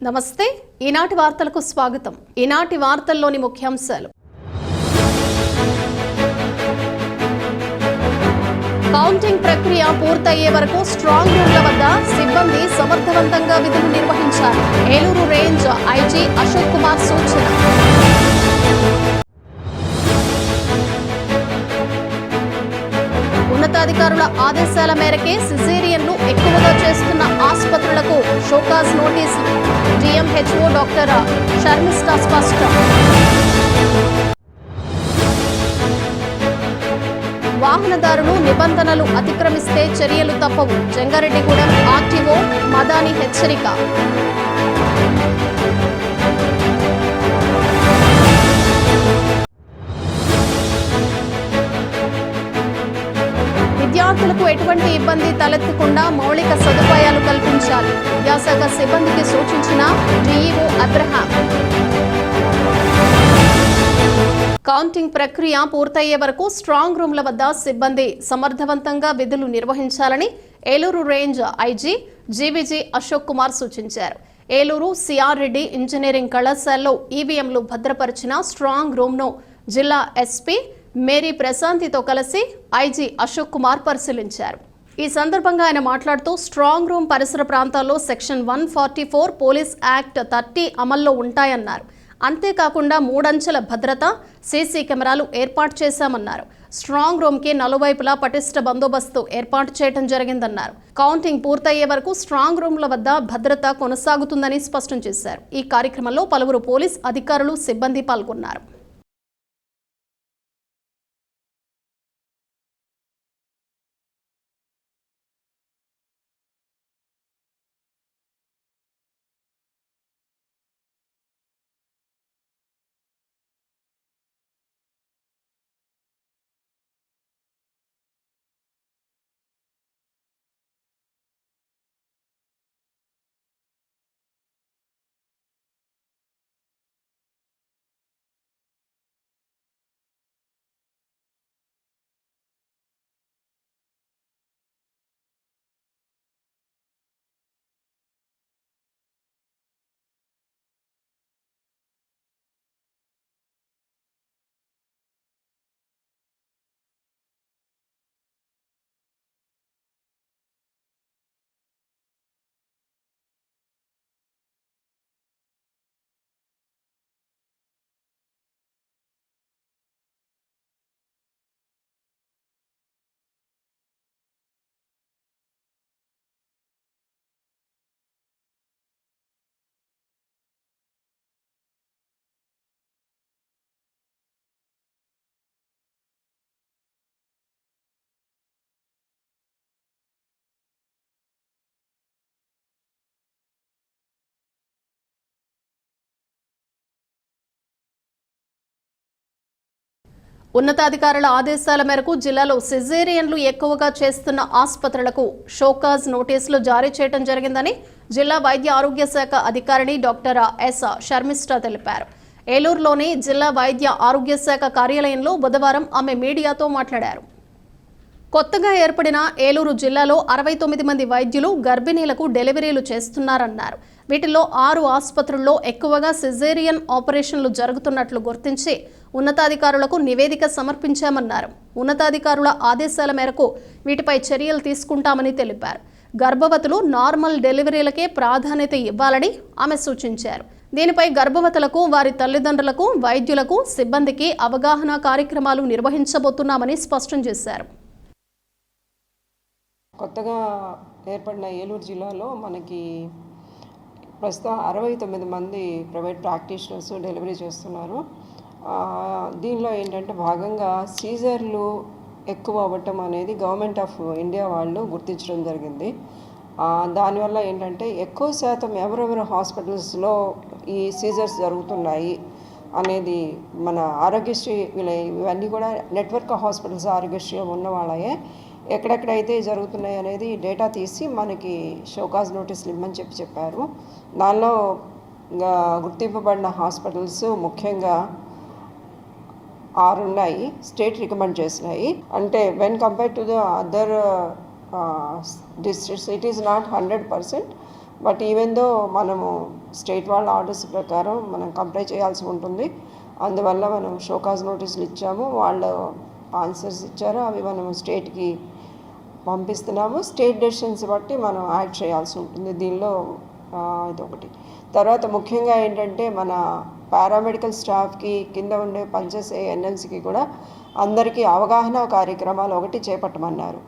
నమస్తే ఈనాటి వార్తలకు స్వాగతం. ఈనాటి వార్తల్లోని ముఖ్యాంశాలు. కౌంటింగ్ ప్రక్రియ పూర్తయ్యే వరకు స్ట్రాంగ్ రూమ్ల వద్ద సిబ్బంది సమర్థవంతంగా విధులు నిర్వహించారు. ఏలూరు రేంజ్ ఐజీ అశోక్ కుమార్ సూచన. ఉన్నతాధికారుల ఆదేశాల మేరకే సిజేరియన్లు ఎక్కువగా చేస్తున్న ఆసుపత్రులకు షోకాజ్ నోటీసులు. డిఎంహెచ్ఓ డాక్టర్ షర్మిస్టా స్పష్టం. వాహనదారులు నిబంధనలు అతిక్రమిస్తే చర్యలు తప్పవు. జంగారెడ్డిగూడెం ఆర్టీఓ మదాని హెచ్చరిక. విద్యార్థులకు ఎటువంటి ఇబ్బంది తలెత్తకుండా మౌలిక సదుపాయాలు కల్పించాలి. విద్యాశాఖ సిబ్బందికి సూచించిన డిఈఓ అబ్రహాం. కౌంటింగ్ ప్రక్రియ పూర్తయ్యే వరకు స్ట్రాంగ్ రూమ్ల వద్ద సిబ్బంది సమర్థవంతంగా విధులు నిర్వహించాలని Eluru range IG GVG Ashok Kumar సూచించారు. ఏలూరు సిఆర్ రెడ్డి ఇంజనీరింగ్ కళాశాలలో ఈవీఎంలు భద్రపరిచిన స్ట్రాంగ్ రూమ్ను జిల్లా ఎస్పీ మేరీ ప్రశాంతితో కలిసి ఐజీ అశోక్ కుమార్ పరిశీలించారు. ఈ సందర్భంగా ఆయన మాట్లాడుతూ స్ట్రాంగ్ రూమ్ పరిసర ప్రాంతాల్లో సెక్షన్ 144 పోలీస్ యాక్ట్ 30 అమల్లో ఉంటాయన్నారు. అంతేకాకుండా 3 అంచెల భద్రత సీసీ కెమెరాలు ఏర్పాటు చేశామన్నారు. స్ట్రాంగ్ రూమ్ కి నలువైపులా పటిష్ట బందోబస్తు ఏర్పాటు చేయడం జరిగిందన్నారు. కౌంటింగ్ పూర్తయ్యే వరకు స్ట్రాంగ్ రూమ్ల వద్ద భద్రత కొనసాగుతుందని స్పష్టం చేశారు. ఈ కార్యక్రమంలో పలువురు పోలీస్ అధికారులు సిబ్బంది పాల్గొన్నారు. ఉన్నతాధికారుల ఆదేశాల మేరకు జిల్లాలో సిజేరియన్లు ఎక్కువగా చేస్తున్న ఆసుపత్రులకు షోకాజ్ నోటీసులు జారీ చేయడం జరిగిందని జిల్లా వైద్య ఆరోగ్య శాఖ అధికారిణి డాక్టర్ ఎస్ షర్మిస్టా తెలిపారు. ఏలూరులోని జిల్లా వైద్య ఆరోగ్య శాఖ కార్యాలయంలో బుధవారం ఆమె మీడియాతో మాట్లాడారు. కొత్తగా ఏర్పడిన ఏలూరు జిల్లాలో 69 మంది వైద్యులు గర్భిణీలకు డెలివరీలు చేస్తున్నారన్నారు. వీటిలో 6 ఆసుపత్రుల్లో ఎక్కువగా సిజేరియన్ ఆపరేషన్లు జరుగుతున్నట్లు గుర్తించి ఉన్నతాధికారులకు నివేదిక సమర్పించామన్నారు. ఉన్నతాధికారుల ఆదేశాల మేరకు వీటిపై చర్యలు తీసుకుంటామని తెలిపారు. గర్భవతులు నార్మల్ డెలివరీలకే ప్రాధాన్యత ఇవ్వాలని ఆమె సూచించారు. దీనిపై గర్భవతులకు వారి తల్లిదండ్రులకు వైద్యులకు సిబ్బందికి అవగాహన కార్యక్రమాలు నిర్వహించబోతున్నామని స్పష్టం చేశారు. కొత్తగా ఏర్పడిన ఏలూరు జిల్లాలో మనకి ప్రస్తుతం 69 మంది ప్రైవేట్ ప్రాక్టీషనర్స్ డెలివరీ చేస్తున్నారు. దీనిలో ఏంటంటే భాగంగా సీజర్లు ఎక్కువ అవ్వటం అనేది గవర్నమెంట్ ఆఫ్ ఇండియా వాళ్ళు గుర్తించడం జరిగింది. దానివల్ల ఏంటంటే ఎక్కువ శాతం ఎవరెవరు హాస్పిటల్స్లో ఈ సీజర్స్ జరుగుతున్నాయి అనేది మన ఆరోగ్యశ్రీ ఇవన్నీ కూడా నెట్వర్క్ హాస్పిటల్స్ ఆరోగ్యశ్రీలో ఉన్న వాళ్ళే ఎక్కడెక్కడైతే జరుగుతున్నాయి అనేది డేటా తీసి మనకి షోకాజ్ నోటీసులు ఇమ్మని చెప్పారు. దానిలో గుర్తింపబడిన హాస్పిటల్స్ ముఖ్యంగా 6 ఉన్నాయి, స్టేట్ రికమెండ్ చేసినాయి. అంటే when compare to the other districts, it is not 100%, but even though మనము స్టేట్ వాళ్ళ ఆర్డర్స్ ప్రకారం మనం కంప్లై చేయాల్సి ఉంటుంది. అందువల్ల మనం షోకాజ్ నోటీసులు ఇచ్చాము. వాళ్ళు ఆన్సర్స్ ఇచ్చారు, అవి మనం స్టేట్కి పంపిస్తున్నాము. స్టేట్ డెసిషన్స్ బట్టి మనం యాక్ట్ చేయాల్సి ఉంటుంది. దీనిలో ఇదొకటి. తర్వాత ముఖ్యంగా ఏంటంటే మన పారామెడికల్ స్టాఫ్కి, కింద ఉండే పనిచేసే ఎన్ఎల్సీకి కూడా అందరికీ అవగాహన కార్యక్రమాలు ఒకటి చేపట్టమన్నారు.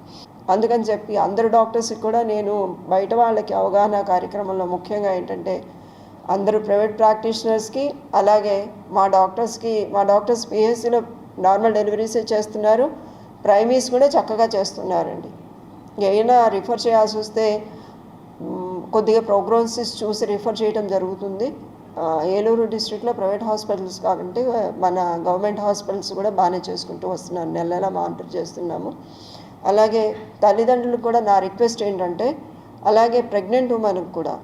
అందుకని చెప్పి అందరు డాక్టర్స్కి కూడా నేను బయట వాళ్ళకి అవగాహన కార్యక్రమంలో ముఖ్యంగా ఏంటంటే అందరూ ప్రైవేట్ ప్రాక్టీషనర్స్కి, అలాగే మా డాక్టర్స్ పిహెచ్సిలో నార్మల్ డెలివరీసే చేస్తున్నారు, ప్రైమరీస్ కూడా చక్కగా చేస్తున్నారండి. ఏమైనా రిఫర్ చేయాల్సి వస్తే కొద్దిగా ప్రోగ్నోసిస్ చూసి రిఫర్ చేయడం జరుగుతుంది. ఏలూరు డిస్ట్రిక్ట్లో ప్రైవేట్ హాస్పిటల్స్ కాబట్టి మన గవర్నమెంట్ హాస్పిటల్స్ కూడా బాగానే చేసుకుంటూ వస్తున్నారు, నెల నెలా మానిటర్ చేస్తున్నాము. అలాగే తల్లిదండ్రులకు కూడా నా రిక్వెస్ట్ ఏంటంటే, అలాగే ప్రెగ్నెంట్ ఉమెన్కి కూడా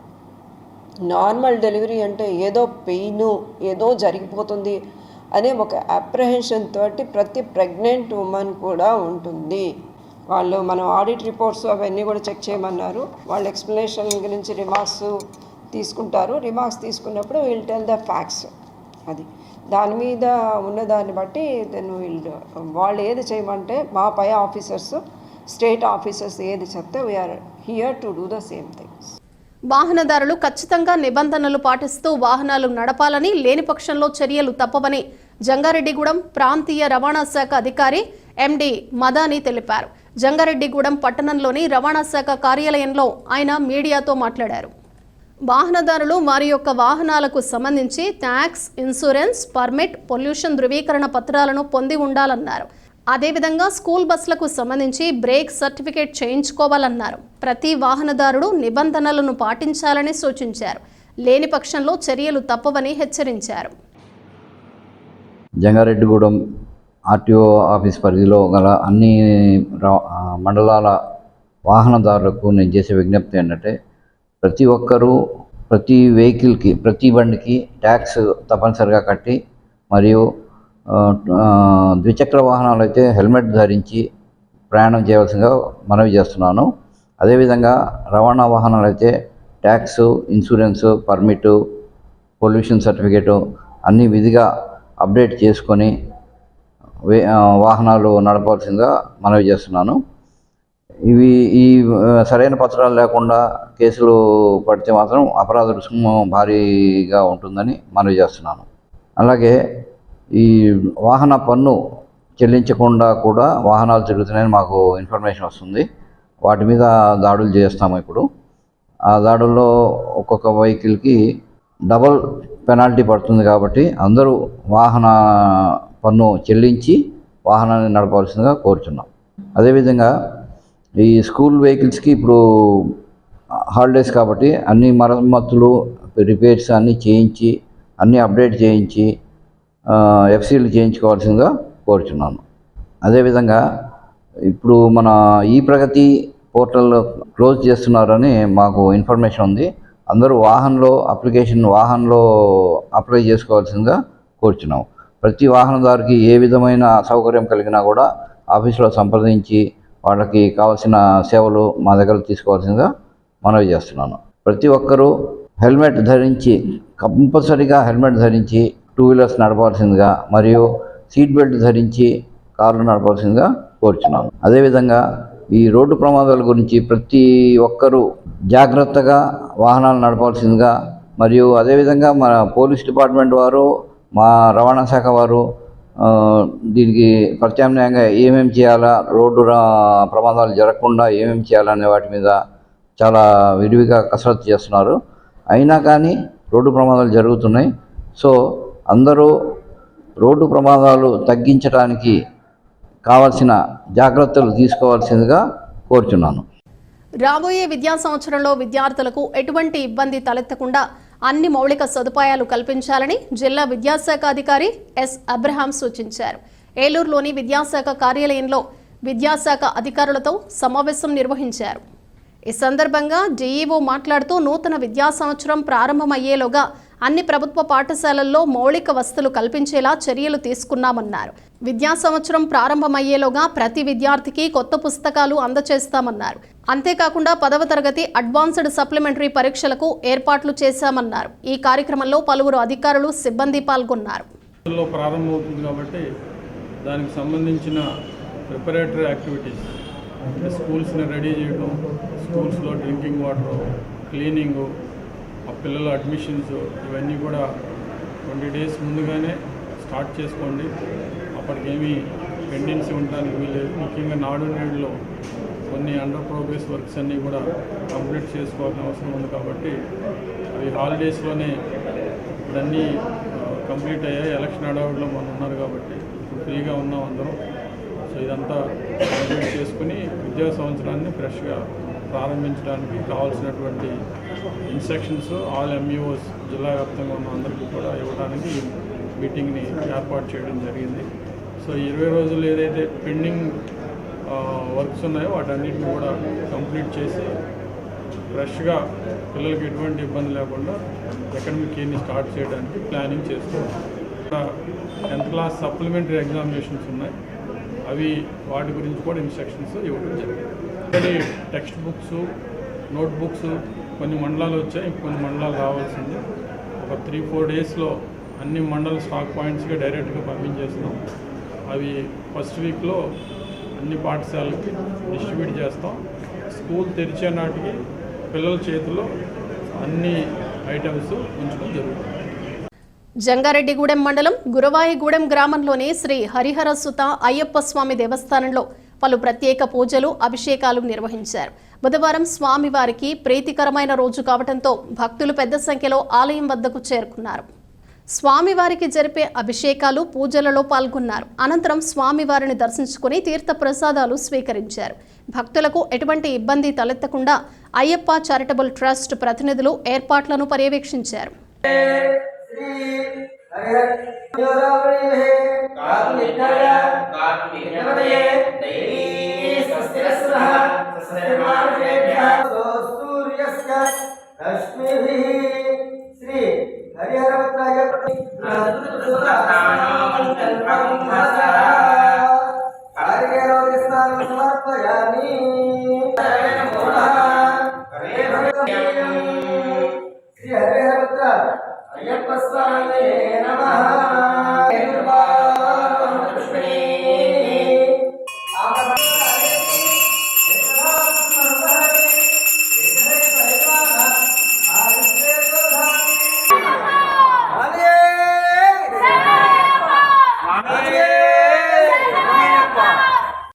నార్మల్ డెలివరీ అంటే ఏదో పెయిన్ ఏదో జరిగిపోతుంది అనే ఒక అప్రహెన్షన్ తోటి ప్రతి ప్రెగ్నెంట్ ఉమెన్ కూడా ఉంటుంది. వాళ్ళు మనం ఆడిట్ రిపోర్ట్స్ అవన్నీ కూడా చెక్ చేయమన్నారు. వాళ్ళు ఎక్స్ప్లెనేషన్ గురించి రిమార్క్స్ తీసుకుంటారు. రిమార్క్స్ తీసుకున్నప్పుడు వీల్ టెల్ ద ఫ్యాక్ట్స్. అది దాని మీద ఉన్నదాన్ని బట్టి దెన్ వాళ్ళు ఏది చేయమంటే మా పై ఆఫీసర్స్, స్టేట్ ఆఫీసర్స్ ఏది చెప్తే we are here to do the same things. వాహనదారులు ఖచ్చితంగా నిబంధనలు పాటిస్తూ వాహనాలు నడపాలని, లేని పక్షంలో చర్యలు తప్పవని జంగారెడ్డిగూడెం ప్రాంతీయ రవాణా శాఖ అధికారి ఎండి మదాని తెలిపారు. జంగారెడ్డిగూడెం పట్టణంలోని రవాణా శాఖ కార్యాలయంలో ఆయన మీడియాతో మాట్లాడారు. వాహనదారులు వారి యొక్క వాహనాలకు సంబంధించి ట్యాక్స్, ఇన్సూరెన్స్, పర్మిట్, పొల్యూషన్ ధృవీకరణ పత్రాలను పొంది ఉండాలన్నారు. అదేవిధంగా స్కూల్ బస్సులకు సంబంధించి బ్రేక్ సర్టిఫికేట్ చేయించుకోవాలన్నారు. ప్రతి వాహనదారుడు నిబంధనలను పాటించాలని సూచించారు. లేని పక్షంలో చర్యలు తప్పవని హెచ్చరించారు. జంగారెడ్డిగూడెం ఆర్టీఓ ఆఫీస్ పరిధిలో గల అన్ని మండలాల వాహనదారులకు నేను చేసే విజ్ఞప్తి ఏంటంటే, ప్రతి ఒక్కరూ ప్రతి వెహికల్కి, ప్రతి బండికి ట్యాక్స్ తప్పనిసరిగా కట్టి, మరియు ద్విచక్ర వాహనాలు అయితే హెల్మెట్ ధరించి ప్రయాణం చేయవలసిందిగా మనవి చేస్తున్నాను. అదేవిధంగా రవాణా వాహనాలు అయితే ట్యాక్స్, ఇన్సూరెన్సు, పర్మిటు, పొల్యూషన్ సర్టిఫికేటు అన్నీ విధిగా అప్డేట్ చేసుకొని వాహనాలు నడపవలసిందిగా మనవి చేస్తున్నాను. ఈ సరైన పత్రాలు లేకుండా కేసులు పడితే మాత్రం అపరాధ రుసుము భారీగా ఉంటుందని మనవి చేస్తున్నాను. అలాగే ఈ వాహన పన్ను చెల్లించకుండా కూడా వాహనాలు తిరుగుతున్నాయని మాకు ఇన్ఫర్మేషన్ వస్తుంది. వాటి మీద దాడులు చేస్తాము. ఇప్పుడు ఆ దాడుల్లో ఒక్కొక్క వెహికల్కి డబల్ పెనాల్టీ పడుతుంది. కాబట్టి అందరూ వాహన పన్ను చెల్లించి వాహనాన్ని నడపవలసిందిగా కోరుచున్నాం. అదేవిధంగా ఈ స్కూల్ వెహికల్స్కి ఇప్పుడు హాలిడేస్ కాబట్టి అన్ని మరమ్మతులు, రిపేర్స్ అన్నీ చేయించి, అన్నీ అప్డేట్ చేయించి ఎఫ్సీలు చేయించుకోవాల్సిందిగా కోరుచున్నాను. అదేవిధంగా ఇప్పుడు మన ఈ ప్రగతి పోర్టల్ క్లోజ్ చేస్తున్నారని మాకు ఇన్ఫర్మేషన్ ఉంది. అందరూ వాహనంలో అప్లై చేసుకోవాల్సిందిగా కోరుచున్నాం. ప్రతి వాహనదారుకి ఏ విధమైన అసౌకర్యం కలిగినా కూడా ఆఫీసులో సంప్రదించి వాళ్ళకి కావాల్సిన సేవలు మా దగ్గర తీసుకోవాల్సిందిగా మనవి చేస్తున్నాను. ప్రతి ఒక్కరూ కంపల్సరీగా హెల్మెట్ ధరించి టూ వీలర్స్ నడపవలసిందిగా, మరియు సీట్ బెల్ట్ ధరించి కార్లు నడపవలసిందిగా కోరుచున్నాను. అదేవిధంగా ఈ రోడ్డు ప్రమాదాల గురించి ప్రతి ఒక్కరూ జాగ్రత్తగా వాహనాలు నడపవలసిందిగా, మరియు అదేవిధంగా మన పోలీస్ డిపార్ట్మెంట్ వారు, మా రవాణా శాఖ వారు దీనికి ప్రత్యామ్నాయంగా ఏమేమి చేయాలా, రోడ్డు ప్రమాదాలు జరగకుండా ఏమేమి చేయాలనే వాటి మీద చాలా విరివిగా కసరత్తు చేస్తున్నారు. అయినా కానీ రోడ్డు ప్రమాదాలు జరుగుతున్నాయి. సో అందరూ రోడ్డు ప్రమాదాలు తగ్గించడానికి కావాల్సిన జాగ్రత్తలు తీసుకోవాల్సిందిగా కోరుచున్నాను. రాబోయే విద్యా సంవత్సరంలో విద్యార్థులకు ఎటువంటి ఇబ్బంది తలెత్తకుండా అన్ని మౌలిక సదుపాయాలు కల్పించాలని జిల్లా విద్యాశాఖ అధికారి ఎస్ అబ్రహాం సూచించారు. ఏలూరులోని విద్యాశాఖ కార్యాలయంలో విద్యాశాఖ అధికారులతో సమావేశం నిర్వహించారు. ఈ సందర్భంగా డీఈఓ మాట్లాడుతూ నూతన విద్యా సంవత్సరం ప్రారంభమయ్యేలోగా అన్ని ప్రభుత్వ పాఠశాలల్లో మౌలిక వసతులు కల్పించేలా చర్యలు తీసుకున్నామన్నారు. విద్యా సంవత్సరం ప్రారంభమయ్యేలోగా ప్రతి విద్యార్థికి కొత్త పుస్తకాలు అందజేస్తామన్నారు. అంతేకాకుండా 10వ తరగతి అడ్వాన్స్డ్ సప్లిమెంటరీ పరీక్షలకు ఏర్పాట్లు చేశామన్నారు. ఈ కార్యక్రమంలో పలువురు అధికారులు, సిబ్బంది పాల్గొన్నారు. ప్రారంభమవుతుంది కాబట్టి దానికి సంబంధించిన ప్రిపరేటరీ యాక్టివిటీస్, స్కూల్స్ని రెడీ చేయడం, స్కూల్స్లో డ్రింకింగ్ వాటర్, క్లీనింగు, ఆ పిల్లల అడ్మిషన్స్, ఇవన్నీ కూడా 20 days ముందుగానే స్టార్ట్ చేసుకోండి. అప్పటికేమీ పెండెన్సీ ఉండడానికి వీలేదు. ముఖ్యంగా నాడు నేడులో కొన్ని అండర్ ప్రోగ్రెస్ వర్క్స్ అన్నీ కూడా కంప్లీట్ చేసుకోవాల్సిన అవసరం ఉంది కాబట్టి అవి హాలిడేస్లోనే ఇవన్నీ కంప్లీట్ అయ్యాయి. ఎలక్షన్ హడావుడిలో మనం ఉన్నారు కాబట్టి ఇప్పుడు ఫ్రీగా ఉన్నాం అందరం. సో ఇదంతా కంప్లీట్ చేసుకుని విద్యా సంవత్సరాన్ని ఫ్రెష్గా ప్రారంభించడానికి కావాల్సినటువంటి ఇన్స్ట్రక్షన్స్ ఆల్ ఎంఈఓస్ జిల్లా వ్యాప్తంగా ఉన్న అందరికీ కూడా ఇవ్వడానికి మీటింగ్ని ఏర్పాటు చేయడం జరిగింది. సో 20 రోజులు ఏదైతే పెండింగ్ వర్క్స్ ఉన్నాయో వాటన్నిటిని కూడా కంప్లీట్ చేసి ఫ్రెష్గా పిల్లలకి ఎటువంటి ఇబ్బంది లేకుండా అకాడమిక్ ఇయర్ని స్టార్ట్ చేయడానికి ప్లానింగ్ చేస్తున్నాం. 10th క్లాస్ సప్లిమెంటరీ ఎగ్జామినేషన్స్ ఉన్నాయి, అవి వాటి గురించి కూడా ఇన్స్ట్రక్షన్స్ ఇవ్వడం జరిగింది. Already text books, note books కొన్ని మండలాలు వచ్చాయి, కొన్ని మండలాలు రావాల్సింది. ఒక 3-4 డేస్లో అన్ని మండల స్టాక్ పాయింట్స్గా డైరెక్ట్గా పంపించేస్తున్నాం. అవి ఫస్ట్ వీక్లో అన్ని పాఠశాలకి డిస్ట్రిబ్యూట్ చేస్తాం. స్కూల్ తెరిచే నాటికి పిల్లల చేతిలో అన్ని ఐటమ్స్ ఉంచడం జరుగుతుంది. జంగారెడ్డిగూడెం మండలం గురవాయిగూడెం గ్రామంలోని శ్రీ హరిహర సుత అయ్యప్ప స్వామి దేవస్థానంలో పలు ప్రత్యేక పూజలు, అభిషేకాలు నిర్వహించారు. బుధవారం స్వామివారికి ప్రీతికరమైన రోజు కావడంతో భక్తులు పెద్ద సంఖ్యలో ఆలయం వద్దకు చేరుకున్నారు. స్వామివారికి జరిపే అభిషేకాలు, పూజలలో పాల్గొన్నారు. అనంతరం స్వామివారిని దర్శించుకుని తీర్థ ప్రసాదాలు స్వీకరించారు. భక్తులకు ఎటువంటి ఇబ్బంది తలెత్తకుండా అయ్యప్ప చారిటబుల్ ట్రస్ట్ ప్రతినిధులు ఏర్పాట్లను పర్యవేక్షించారు.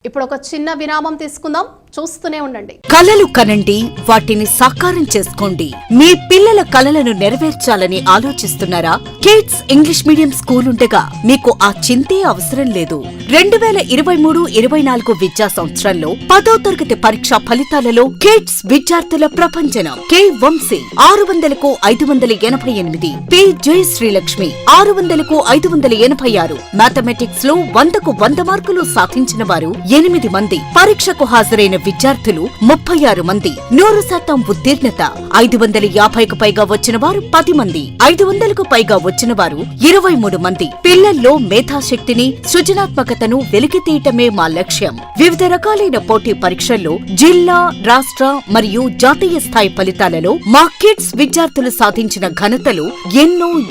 ఇప్పుడు ఒక చిన్న విరామం తీసుకుందాం, చూస్తూనే ఉండండి. కలలు కనండి, వాటిని సాకారం చేసుకోండి. మీ పిల్లల కలలను నెరవేర్చాలని ఆలోచిస్తున్నారా? కిడ్స్ ఇంగ్లీష్ మీడియం స్కూల్ ఉండగా మీకు ఆ చింతే అవసరం లేదు. 2023-24 విద్యా సంవత్సరంలో 10వ తరగతి పరీక్షా ఫలితాలలో కిడ్స్ విద్యార్థుల ప్రపంచనం. కె వంశీ 600కు 588, పి జయశ్రీలక్ష్మి 600కు 586, మ్యాథమెటిక్స్ లో 100కు 100 మార్కులు సాధించిన వారు 8 మంది, పరీక్షకు హాజరైన విద్యార్థులు 36 మంది, 100% ఉత్తీర్ణత. 550కు పైగా వచ్చిన వారు 10 మంది, 500కు పైగా వచ్చిన వారు 23 మంది. పిల్లల్లో మేధాశక్తిని, సృజనాత్మకతను వెలికితీయటమే మా లక్ష్యం. వివిధ రకాలైన పోటీ పరీక్షల్లో జిల్లా, రాష్ట్ర మరియు జాతీయ స్థాయి ఫలితాలలో మా కిడ్స్ విద్యార్థులు సాధించిన ఘనతలు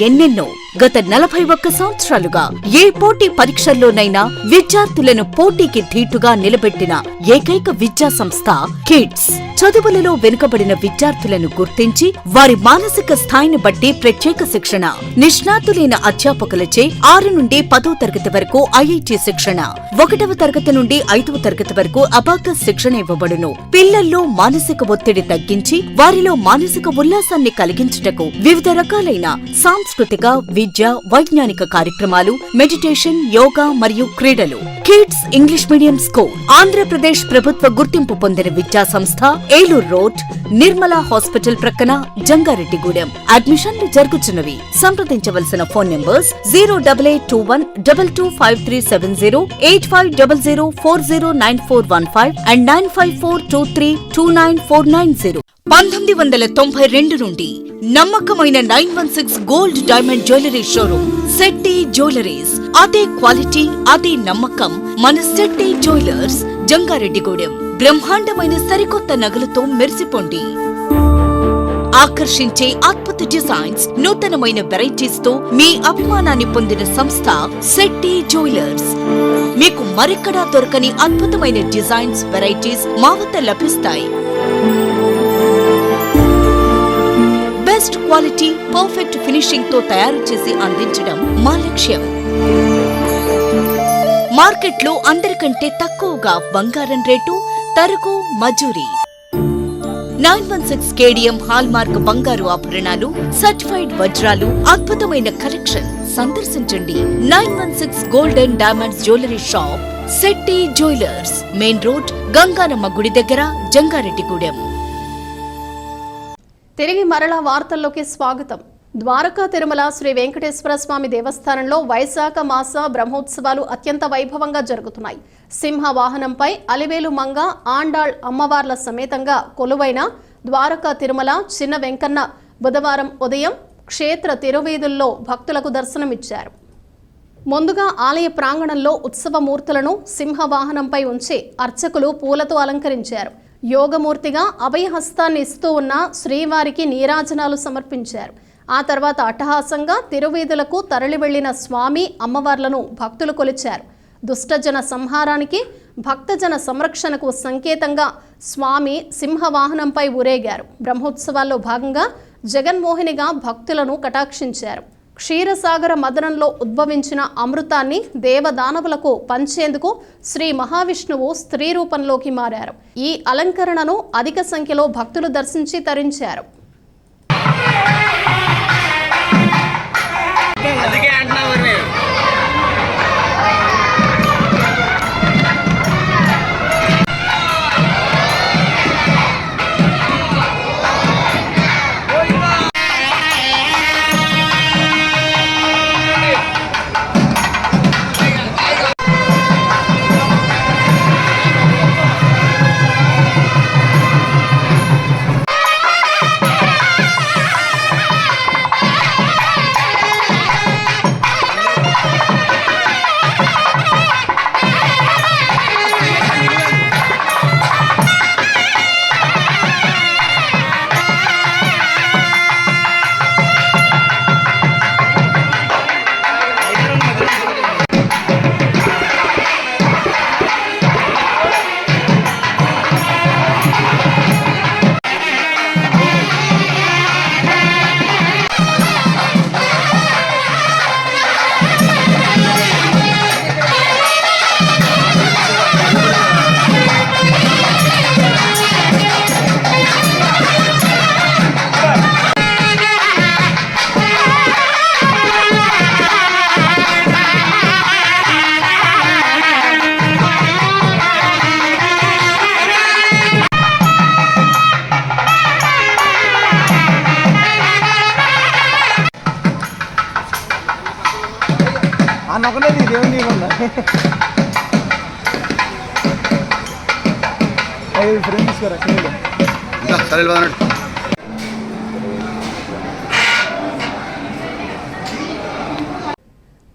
ఎన్నెన్నో. గత 41 సంవత్సరాలుగా ఏ పోటీ పరీక్షల్లోనైనా విద్యార్థులను పోటీకి ధీటుగా నిలబెట్టిన ఏకైక విద్యా సంస్థ కిడ్స్. చదువులలో వెనుకబడిన విద్యార్థులను గుర్తించి వారి మానసిక స్థాయిని బట్టి ప్రత్యేక శిక్షణ, నిష్ణాతులైన అధ్యాపకులచే 6 నుండి 10వ తరగతి వరకు ఐఐటి శిక్షణ, 1వ తరగతి నుండి 5వ తరగతి వరకు అబాకస్ శిక్షణ ఇవ్వబడును. పిల్లల్లో మానసిక ఒత్తిడి తగ్గించి వారిలో మానసిక ఉల్లాసాన్ని కలిగించుటకు వివిధ రకాలైన సాంస్కృతిక, విద్య, వైజ్ఞానిక కార్యక్రమాలు, మెడిటేషన్, యోగా మరియు క్రీడలు. Kids English medium school Andhra Pradesh ప్రభుత్వ గుర్తింపు గుర్తింపు పొందిన విద్యా సంస్థ ఏలూరు రోడ్ నిర్మలా హాస్పిటల్ ప్రక్కన జంగారెడ్డిగూడెం. అడ్మిషన్లు జరుగుతున్నవి. సంప్రదించవలసిన ఫోన్ నంబర్స్ 08821225370, 8500409415 and 9542329490. 1992 నుండి నమ్మకమైన 916 gold diamond jewellery showroom Shetty jewelleries. అదే క్వాలిటీ, అదే నమ్మకం మన శెట్టి జ్యువెలర్స్, జంగారెడ్డిగూడెం. బ్రహ్మాండమైన సరికొత్త నగలతో మెరిసిపోండి. ఆకర్షించే అద్భుత డిజైన్స్, నూతనమైన వెరైటీస్ తో మీ అభిమానాన్ని పొందిన సంస్థ శెట్టి జ్యువెలర్స్. మీకు మరెక్కడా దొరకని అద్భుతమైన డిజైన్స్, వెరైటీస్ మా వద్ద లభిస్తాయి. బెస్ట్ క్వాలిటీ, పర్ఫెక్ట్ ఫినిషింగ్ తో తయారు చేసి అందించడం మా లక్ష్యం. మార్కెట్లో అందరికంటే తక్కువగా బంగారం రేటు, తరుగు, మజూరీ. 916 కేడిఎం హాల్ మార్క్ బంగారు ఆభరణాలు, సర్టిఫైడ్ వజ్రాలు, అద్భుతమైన కలెక్షన్. సందర్శించండి 916 golden diamonds jewellery shop, Shetty jewellers, main road, Ganganamma గుడి దగ్గర, జంగారెడ్డిగూడెం. తిరిగి మరలా వార్తల్లోకి స్వాగతం. ద్వారకా తిరుమల శ్రీ వెంకటేశ్వర స్వామి దేవస్థానంలో వైశాఖ మాస బ్రహ్మోత్సవాలు అత్యంత వైభవంగా జరుగుతున్నాయి. సింహ వాహనంపై అలివేలు మంగ, ఆండాళ్ అమ్మవార్ల సమేతంగా కొలువైన ద్వారకా తిరుమల చిన్న వెంకన్న బుధవారం ఉదయం క్షేత్ర తిరువీధుల్లో భక్తులకు దర్శనమిచ్చారు. ముందుగా ఆలయ ప్రాంగణంలో ఉత్సవమూర్తులను సింహవాహనంపై ఉంచి అర్చకులు పూలతో అలంకరించారు. యోగమూర్తిగా అభయహస్తాన్ని ఇస్తూ ఉన్న శ్రీవారికి నీరాజనాలు సమర్పించారు. ఆ తర్వాత అట్టహాసంగా తిరువీధులకు తరలి వెళ్లిన స్వామి అమ్మవార్లను భక్తులు కొలిచారు. దుష్టజన సంహారానికి, భక్తజన సంరక్షణకు సంకేతంగా స్వామి సింహవాహనంపై ఊరేగారు. బ్రహ్మోత్సవాల్లో భాగంగా జగన్మోహినిగా భక్తులను కటాక్షించారు. క్షీరసాగర మదనంలో ఉద్భవించిన అమృతాన్ని దేవదానవులకు పంచేందుకు శ్రీ మహావిష్ణువు స్త్రీ రూపంలోకి మారారు. ఈ అలంకరణను అధిక సంఖ్యలో భక్తులు దర్శించి తరించారు.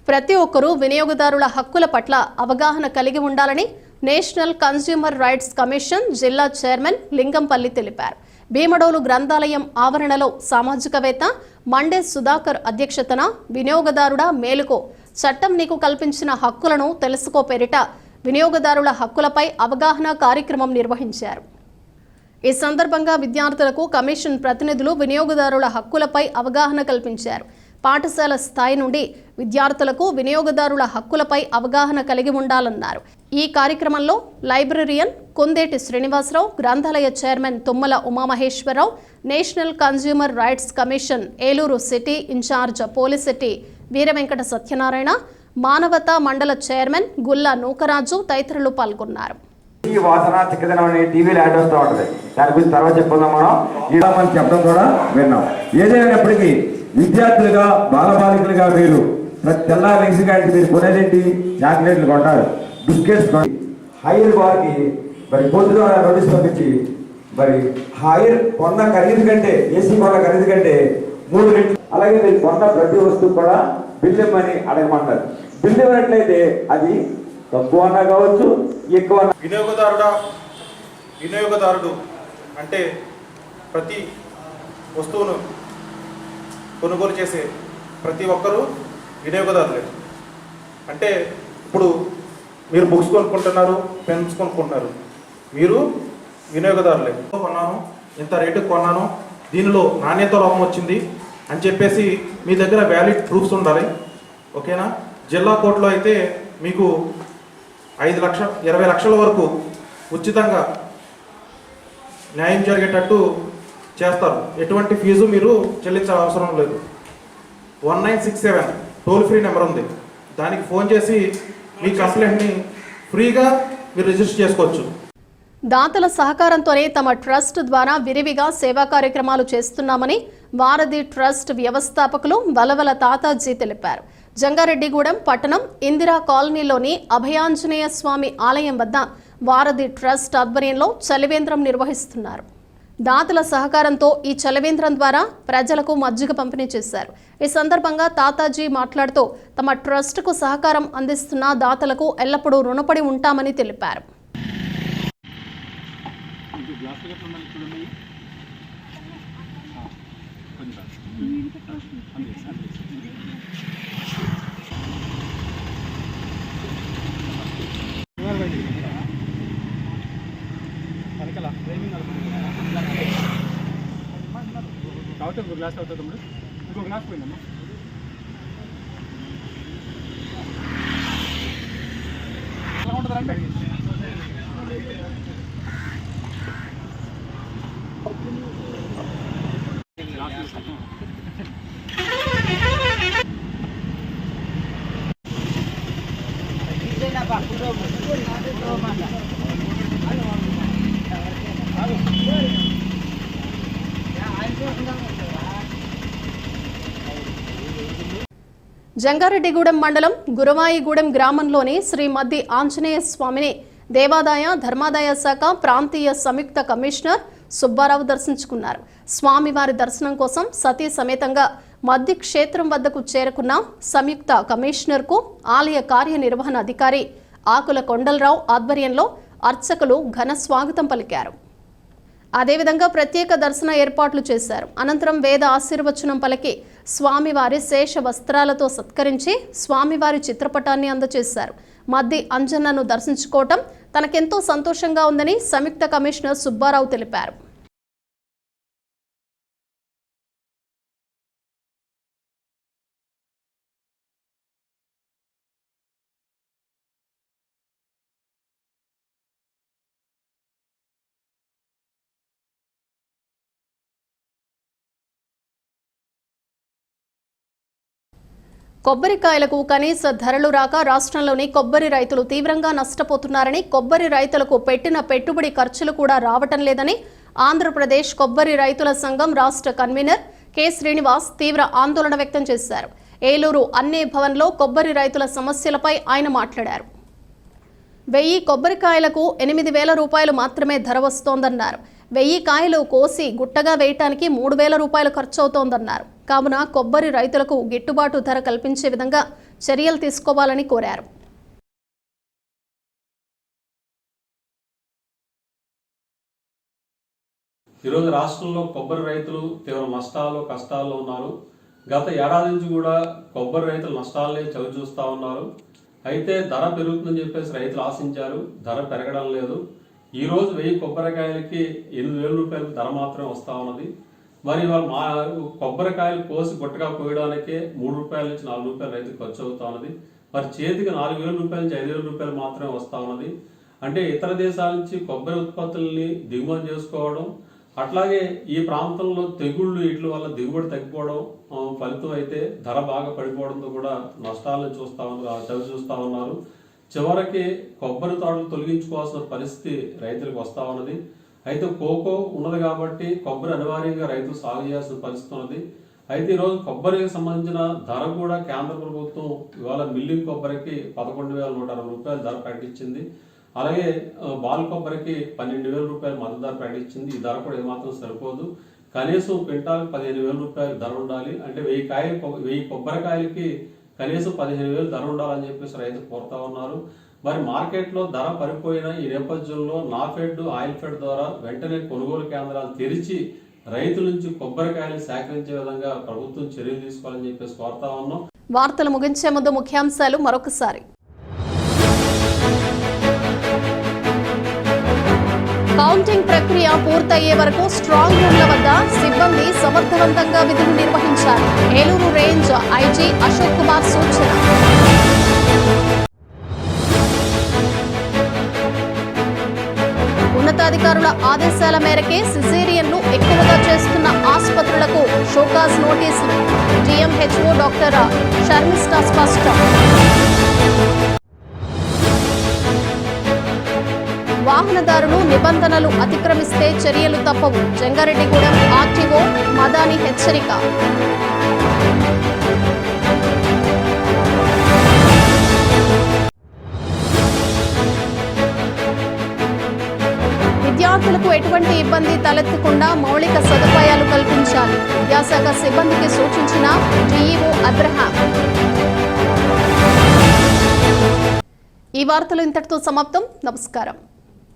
ప్రతి ఒక్కరూ వినియోగదారుల హక్కుల పట్ల అవగాహన కలిగి ఉండాలని నేషనల్ కన్స్యూమర్ రైట్స్ కమిషన్ జిల్లా చైర్మన్ లింగంపల్లి తెలిపారు. భీమడోలు గ్రంథాలయం ఆవరణలో సామాజికవేత్త మండే సుధాకర్ అధ్యక్షతన వినియోగదారుడ మేలుకో, చట్టం నీకు కల్పించిన హక్కులను తెలుసుకో పేరిట వినియోగదారుల హక్కులపై అవగాహన కార్యక్రమం నిర్వహించారు. ఈ సందర్భంగా విద్యార్థులకు కమిషన్ ప్రతినిధులు వినియోగదారుల హక్కులపై అవగాహన కల్పించారు. పాఠశాల స్థాయి నుండి విద్యార్థులకు వినియోగదారుల హక్కులపై అవగాహన కలిగి ఉండాలన్నారు. ఈ కార్యక్రమంలో లైబ్రరియన్ కుందేటి శ్రీనివాసరావు, గ్రంథాలయ chairman Tummala Umamaheswararao, national consumer rights commission Eluru city incharge Polisetti Veeravenkata Satyanarayana, మానవతా మండల చైర్మన్ గుల్లా నూకరాజు తదితరులు పాల్గొన్నారు. ఈ వాసన చిక్కదనం అనే టీవీలో యాడ్ వస్తూ ఉంటుంది. దాని గురించి తర్వాత చెప్పుకుందాం. మనం ఇలా మనం చెప్పడం కూడా విన్నాం. ఏదైనప్పటికీ విద్యార్థులుగా బాలబాలికలుగా మీరు ప్రతి తెల్లారి లేచి కానీ మీరు కొనేదేంటి? చాక్లెట్లు కొంటారు, బిస్కెట్స్ హైర్ బార్కి మరి పొద్దున నోటీస్ పంపించి మరి హైర్ కొన్న ఖరీదు కంటే ఏసీ కొన్న ఖరీదు కంటే 3 రెట్లు, అలాగే మీరు కొన్న ప్రతి వస్తువు కూడా బిల్లు ఇవ్వమని అడగమంటారు. బిల్లు ఇవ్వనట్లయితే అది తక్కువ అన్నా కావచ్చు, ఎక్కువ. వినియోగదారుడు అంటే ప్రతి వస్తువును కొనుగోలు చేసే ప్రతి ఒక్కరూ వినియోగదారులే. అంటే ఇప్పుడు మీరు బుక్స్ కొనుక్కుంటున్నారు, పెన్స్ కొనుక్కుంటున్నారు, మీరు వినియోగదారులే. కొన్నాను, ఇంత రేటుకు కొన్నాను, దీనిలో నాణ్యత లోపం వచ్చింది అని చెప్పేసి మీ దగ్గర వ్యాలిడ్ ప్రూఫ్స్ ఉండాలి. ఓకేనా? జిల్లా కోర్టులో అయితే మీకు 5 లక్షలు 20 లక్షల వరకు ఉచితంగా న్యాయం జరిగేటట్టు చేస్తారు. ఎటువంటి ఫీజు మీరు చెల్లించాల్సిన అవసరం లేదు. 1967 టోల్ ఫ్రీ నెంబర్ ఉంది. దానికి ఫోన్ చేసి మీ కంప్లైంట్ని ఫ్రీగా మీరు రిజిస్టర్ చేసుకోవచ్చు. దాతల సహకారంతోనే తమ ట్రస్ట్ ద్వారా విరివిగా సేవా కార్యక్రమాలు చేస్తున్నామని వారధి ట్రస్ట్ వ్యవస్థాపకులు వలవల తాతాజీ తెలిపారు. జంగారెడ్డిగూడెం పట్టణం ఇందిరా కాలనీలోని అభయాంజనేయ స్వామి ఆలయం వద్ద వారధి ట్రస్ట్ ఆధ్వర్యంలో చలివేంద్రం నిర్వహిస్తున్నారు. దాతల సహకారంతో ఈ చలివేంద్రం ద్వారా ప్రజలకు మజ్జిగ పంపిణీ చేశారు. ఈ సందర్భంగా తాతాజీ మాట్లాడుతూ తమ ట్రస్టుకు సహకారం అందిస్తున్న దాతలకు ఎల్లప్పుడూ రుణపడి ఉంటామని తెలిపారు. గ్లాస్ అవుతుంది, ఇంకో గ్లాస్ పోయిందమ్మా. ఎలా ఉంటుందంటే జంగారెడ్డిగూడెం మండలం గురవాయిగూడెం గ్రామంలోని శ్రీ మద్ది ఆంజనేయ స్వామిని దేవాదాయ ధర్మాదాయ శాఖ ప్రాంతీయ సంయుక్త కమిషనర్ సుబ్బారావు దర్శించుకున్నారు. స్వామివారి దర్శనం కోసం సతీ సమేతంగా మద్ది క్షేత్రం వద్దకు చేరుకున్న సంయుక్త కమిషనర్కు ఆలయ కార్యనిర్వహణ అధికారి ఆకుల కొండలరావు ఆధ్వర్యంలో అర్చకులు ఘన స్వాగతం పలికారు. అదేవిధంగా ప్రత్యేక దర్శన ఏర్పాట్లు చేశారు. అనంతరం వేద ఆశీర్వచనం పలికి స్వామివారి శేష వస్త్రాలతో సత్కరించి స్వామివారి చిత్రపటాన్ని అందజేశారు. మద్ది అంజన్నను దర్శించుకోవటం తనకెంతో సంతోషంగా ఉందని సంయుక్త కమిషనర్ సుబ్బారావు తెలిపారు. కొబ్బరికాయలకు కనీస ధరలు రాక రాష్ట్రంలోని కొబ్బరి రైతులు తీవ్రంగా నష్టపోతున్నారని, కొబ్బరి రైతులకు పెట్టిన పెట్టుబడి ఖర్చులు కూడా రావటం లేదని ఆంధ్రప్రదేశ్ కొబ్బరి రైతుల సంఘం రాష్ట్ర కన్వీనర్ కె శ్రీనివాస్ తీవ్ర ఆందోళన వ్యక్తం చేశారు. ఏలూరు అన్నే భవన్లో కొబ్బరి రైతుల సమస్యలపై ఆయన మాట్లాడారు. 1000 కొబ్బరికాయలకు 8,000 రూపాయలు మాత్రమే ధర వస్తోందన్నారు. 1000 కాయలు కోసి గుట్టగా వేయటానికి 3,000 రూపాయలు ఖర్చవుతోందన్నారు. కావున కొబ్బరి రైతులకు గిట్టుబాటు ధర కల్పించే విధంగా చర్యలు తీసుకోవాలని కోరారు. ఈరోజు రాష్ట్రంలో కొబ్బరి రైతులు తీవ్ర నష్టాలు కష్టాల్లో ఉన్నారు. గత ఏడాది నుంచి కూడా కొబ్బరి రైతులు నష్టాలనే చవి చూస్తూ ఉన్నారు. అయితే ధర పెరుగుతుందని చెప్పేసి రైతులు ఆశించారు, ధర పెరగడం లేదు. ఈరోజు 1000 కొబ్బరికాయలకి 8,000 రూపాయలు ధర మాత్రమే వస్తూ ఉన్నది. మరి వాళ్ళు కొబ్బరికాయలు కోసి గుట్టగా కోయడానికే 3 రూపాయల నుంచి 4 రూపాయలు రైతుకు ఖర్చు అవుతా ఉన్నది. మరి చేతికి 4,000 రూపాయల నుంచి 5,000 రూపాయలు మాత్రమే వస్తూ ఉన్నది. అంటే ఇతర దేశాల నుంచి కొబ్బరి ఉత్పత్తుల్ని దిగుమతి చేసుకోవడం, అట్లాగే ఈ ప్రాంతంలో తెగుళ్ళు వీటి వల్ల దిగుబడి తగ్గిపోవడం ఫలితం అయితే ధర బాగా పడిపోవడంతో కూడా నష్టాలను చవి చూస్తూ ఉన్నారు. చివరికి కొబ్బరి తోటలు తొలగించుకోవాల్సిన పరిస్థితి రైతులకు వస్తూ ఉన్నది. అయితే కోకో ఉన్నది కాబట్టి కొబ్బరి అనివార్యంగా రైతులు సాగు చేయాల్సిన పరిస్థితి ఉన్నది. అయితే ఈరోజు కొబ్బరికి సంబంధించిన ధర కూడా కేంద్ర ప్రభుత్వం ఇవాళ మిల్లింగ్ కొబ్బరికి 11,160 రూపాయలు ధర ప్రకటించింది. అలాగే బాల్ కొబ్బరికి 12,000 రూపాయలు మద్దతు ధర ప్రకటించింది. ఈ ధర కూడా ఏమాత్రం సరిపోదు. కనీసం క్వింటాల్ 15,000 రూపాయలు ధర ఉండాలి. అంటే 1000 కొబ్బరికాయలకి కనీసం 15,000 ధర ఉండాలని చెప్పేసి రైతులు కోరుతా ఉన్నారు. మరి మార్కెట్లో ధర పడిపోయిన ఈ నేపథ్యంలో నాఫెడ్, ఆయిల్ఫెడ్ ద్వారా వెంటనే కొనుగోలు కేంద్రాలు తెరిచి రైతుల నుంచి కొబ్బరికాయలు సేకరించే విధంగా ప్రభుత్వం చర్యలు తీసుకోవాలని చెప్పేసి కోరుతా ఉన్నాం. వార్తలు ముగించే ముందు ముఖ్యాంశాలు మరొకసారి. కౌంటింగ్ ప్రక్రియ పూర్తయ్యే వరకు స్ట్రాంగ్ రూమ్ల వద్ద సిబ్బంది సమర్థవంతంగా విధులు నిర్వహించాలి. ఏలూరు రేంజ్ ఐజీ అశోక్ కుమార్ సూచన. ఉన్నతాధికారుల ఆదేశాల మేరకే సిజేరియన్లు ఎక్కువగా చేస్తున్న ఆసుపత్రులకు షోకాజ్ నోటీసులు. డిఎంహెచ్ఓ డాక్టర్ షర్మిస్టా స్పష్టం. వాహనదారులు నిబంధనలు అతిక్రమిస్తే చర్యలు తప్పవు. జంగారెడ్డిగూడెం ఆర్టీఓ మదాని హెచ్చరిక. విద్యార్థులకు ఎటువంటి ఇబ్బంది తలెత్తకుండా మౌలిక సదుపాయాలు కల్పించాలి. విద్యాశాఖ సిబ్బందికి సూచించిన డిఈఓ అబ్రహాం. ఈ వార్తలు ఇంతటితో సమాప్తం. నమస్కారం.